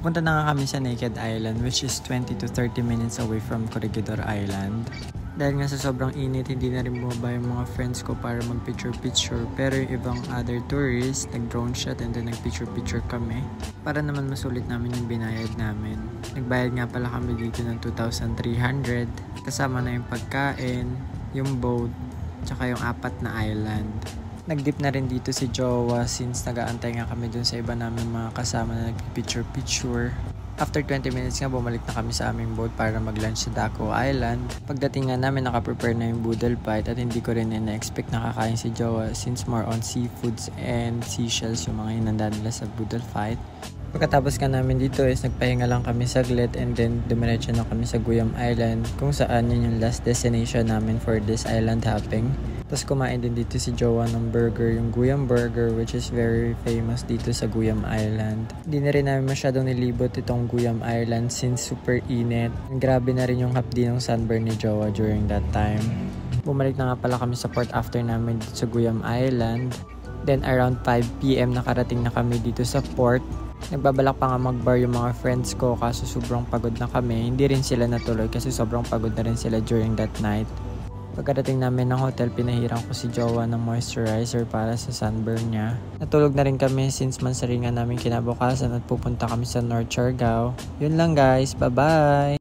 Papunta na nga kami sa Naked Island, which is 20 to 30 minutes away from Corregidor Island. Dahil nga sa sobrang init, hindi na rin bumaba yung mga friends ko para mag-picture-picture. Pero yung ibang other tourists, nag-drone shot and then nag-picture-picture kami. Para naman masulit namin yung binayad namin. Nagbayad nga pala kami dito ng 2,300. Kasama na yung pagkain, yung boat, tsaka yung 4 na island. Nag-dip na rin dito si Jowa since nag-aantay nga kami dun sa iba namin mga kasama na nag-picture-picture. After 20 minutes nga, bumalik na kami sa aming boat para mag-lunch sa Daco Island. Pagdating nga namin, nakaprepare na yung boodle fight at hindi ko rin na-expect na kakain si Jowa since more on seafoods and seashells yung mga hinanda nila sa boodle fight. Pagkatapos ka namin dito is nagpahinga lang kami saglit and then dumiretso na kami sa Guyam Island kung saan yun yung last destination namin for this island hopping. Tapos kumain din dito si Jowa ng burger, yung Guyam Burger, which is very famous dito sa Guyam Island. Hindi na rin namin masyadong nilibot itong Guyam Island since super init. Grabe na rin yung hapdi ng sunburn ni Jowa during that time. Bumalik na nga pala kami sa port after namin dito sa Guyam Island. Then around 5 PM nakarating na kami dito sa port. Nagbabalak pa nga mag-bar yung mga friends ko kaso sobrang pagod na kami. Hindi rin sila natuloy kasi sobrang pagod na rin sila during that night. Pagkadating namin ng hotel, pinahiram ko si Jowa ng moisturizer para sa sunburn niya. Natulog na rin kami since mansaringan namin kinabukasan at pupunta kami sa North Siargao. Yun lang guys, bye bye!